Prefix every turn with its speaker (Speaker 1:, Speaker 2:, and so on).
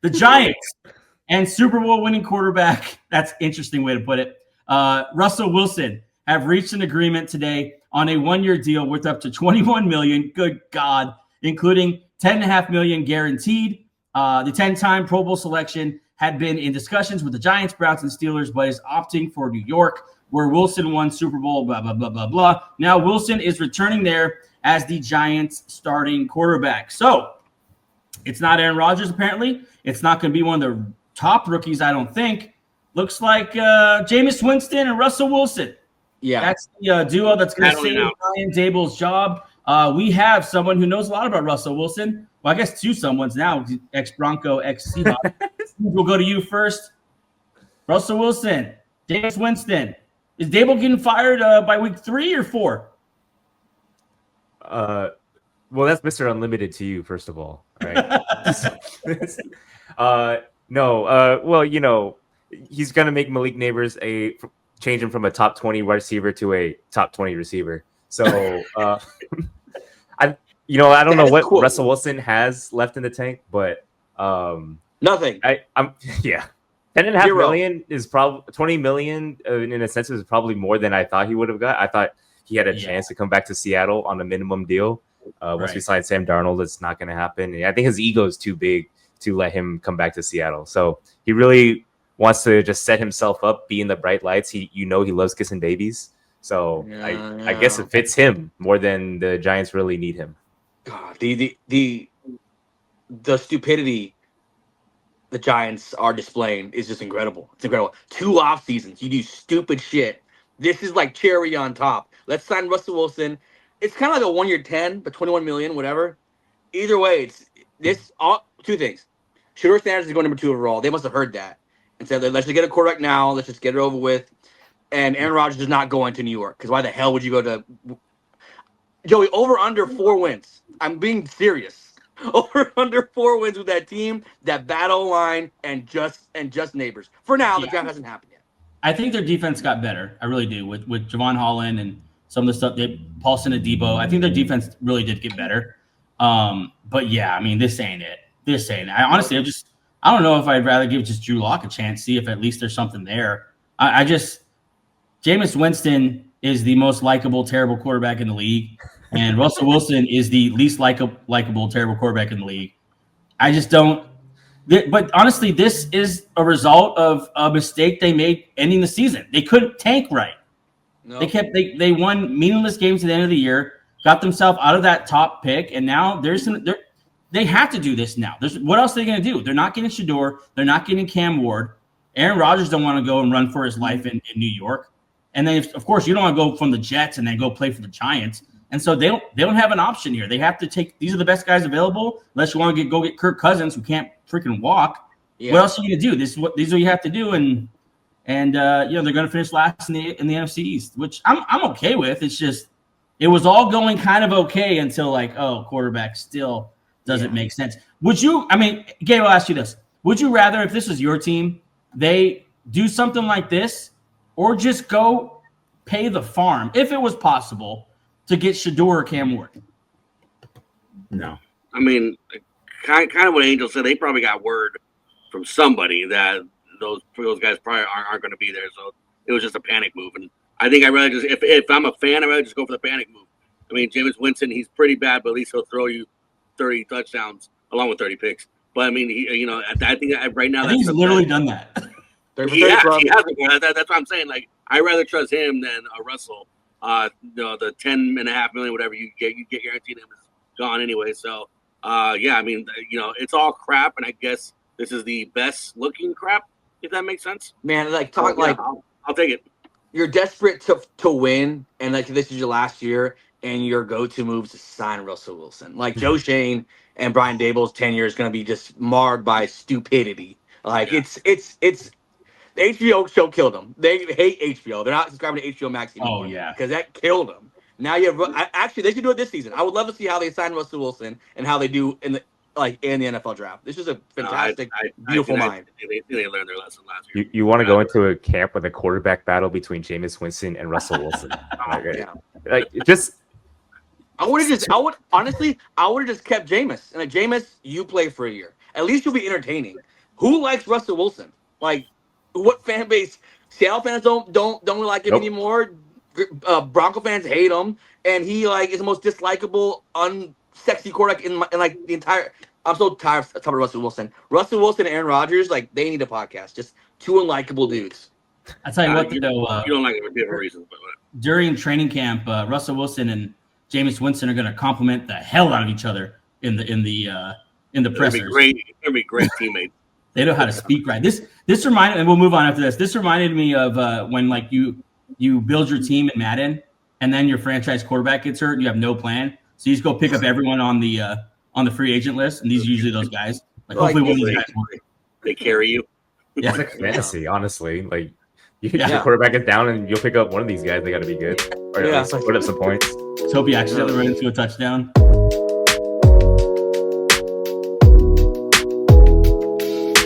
Speaker 1: The Giants and Super Bowl winning quarterback, that's an interesting way to put it, Russell Wilson, have reached an agreement today on a one-year deal worth up to $21 million, good God, including $10.5 million guaranteed. The 10-time Pro Bowl selection had been in discussions with the Giants, Browns, and Steelers, but is opting for New York, where Wilson won Super Bowl, blah, blah, blah, blah, blah. Now Wilson is returning there as the Giants' starting quarterback. So it's not Aaron Rodgers, apparently. It's not going to be one of the top rookies, I don't think. Looks like Jameis Winston and Russell Wilson.
Speaker 2: Yeah.
Speaker 1: That's the duo that's going to save Brian Daboll's job. We have someone who knows a lot about Russell Wilson. Well, I guess two someones now, ex-Bronco, ex-Seahawks. We'll go to you first. Russell Wilson, Jameis Winston. Is Dable getting fired by week 3 or 4?
Speaker 3: Well, that's Mr. Unlimited to you, first of all. Right? No. Well, you know, he's going to make Malik Neighbors change him from a top 20 wide receiver to a top 20 receiver. So, I don't know what Russell Wilson has left in the tank, but
Speaker 2: nothing.
Speaker 3: I'm $10.5 million is probably $20 million in a sense is probably more than I thought he would have got. I thought he had a chance to come back to Seattle on a minimum deal. Once we sign Sam Darnold, it's not going to happen. And I think his ego is too big to let him come back to Seattle. So he really wants to just set himself up, be in the bright lights. He loves kissing babies. So I guess it fits him more than the Giants really need him.
Speaker 2: God, the stupidity the Giants are displaying is just incredible. It's incredible. 2 off seasons, you do stupid shit. This is like cherry on top. Let's sign Russell Wilson. It's kind of like a 1-year 10, but 21 million, whatever. Either way, it's all 2 things. Shedeur Sanders is going number 2 overall. They must have heard that and said, let's just get a quarterback now. Let's just get it over with. And Aaron Rodgers is not going to New York because why the hell would you go to Joey over under 4 wins? I'm being serious. Over under 4 wins with that team, that battle line, and just neighbors. For now, the draft hasn't happened yet.
Speaker 1: I think their defense got better. I really do with Javon Holland and some of the stuff Paulson Adebo. I think their defense really did get better. But yeah, I mean, this ain't it. I honestly, I don't know if I'd rather give just Drew Lock a chance, see if at least there's something there. Jameis Winston is the most likable, terrible quarterback in the league. And Russell Wilson is the least likable, terrible quarterback in the league. I just don't. But honestly, this is a result of a mistake they made ending the season. They couldn't tank right. No. They won meaningless games at the end of the year, got themselves out of that top pick, and now they have to do this now. What else are they going to do? They're not getting Shedeur. They're not getting Cam Ward. Aaron Rodgers don't want to go and run for his life in New York. And then, of course, you don't want to go from the Jets and then go play for the Giants. And so they don't have an option here. They have to take these are the best guys available. Unless you want to go get Kirk Cousins, who can't freaking walk. Yeah. What else are you gonna do? These are what you have to do. And they're gonna finish last in the NFC East, which I'm okay with. It's just it was all going kind of okay until quarterback still doesn't make sense. Would you? I mean, Gabe, I'll ask you this: would you rather, if this was your team, they do something like this, or just go pay the farm if it was possible? To get Shedeur or Cam Ward?
Speaker 4: No. I mean, kind of what Angel said, they probably got word from somebody that those guys probably aren't going to be there. So it was just a panic move. And I think I'd rather just, if I'm a fan, I'd rather just go for the panic move. I mean, Jameis Winston, he's pretty bad, but at least he'll throw you 30 touchdowns along with 30 picks. But I mean, I think right now
Speaker 1: he's literally done that.
Speaker 4: He has. That's what I'm saying. Like, I'd rather trust him than Russell. The $10.5 million, whatever you get guaranteed him is gone anyway. So, I mean, it's all crap, and I guess this is the best looking crap, if that makes sense.
Speaker 2: Man,
Speaker 4: I'll take it.
Speaker 2: You're desperate to win, and this is your last year, and your go-to move is to sign Russell Wilson. Like Joe Shane and Brian Daboll's tenure is going to be just marred by stupidity. It's. The HBO show killed them. They hate HBO. They're not subscribing to HBO Max anymore.
Speaker 1: Oh, yeah.
Speaker 2: Because that killed them. Now you have actually they should do it this season. I would love to see how they sign Russell Wilson and how they do in the NFL draft. This is a fantastic, beautiful mind.
Speaker 4: They learned their lesson last year.
Speaker 3: You want to go into a camp with a quarterback battle between Jameis Winston and Russell Wilson?
Speaker 2: I would have just kept Jameis. And Jameis, you play for a year. At least you'll be entertaining. Who likes Russell Wilson? Like, what fan base? Seattle fans don't really like him anymore. Bronco fans hate him, and he like is the most dislikable, unsexy quarterback in like the entire. I'm so tired of talking about Russell Wilson. Russell Wilson and Aaron Rodgers, like they need a podcast. Just two unlikable dudes.
Speaker 1: I tell you what,
Speaker 4: you don't like it for different reasons, but
Speaker 1: during training camp, Russell Wilson and Jameis Winston are going to compliment the hell out of each other in the pressers.
Speaker 4: They'll be great teammates.
Speaker 1: They know how to speak right. This reminded, and we'll move on after this. This reminded me of when like you build your team in Madden, and then your franchise quarterback gets hurt, and you have no plan. So you just go pick up everyone on the free agent list, and these are usually those guys. Like hopefully one of these guys work.
Speaker 4: They carry you.
Speaker 3: Yeah, it's like fantasy, honestly. Like your quarterback is down, and you'll pick up one of these guys. They got to be good, or at least put up some points.
Speaker 1: Let's hope you accidentally run into a touchdown.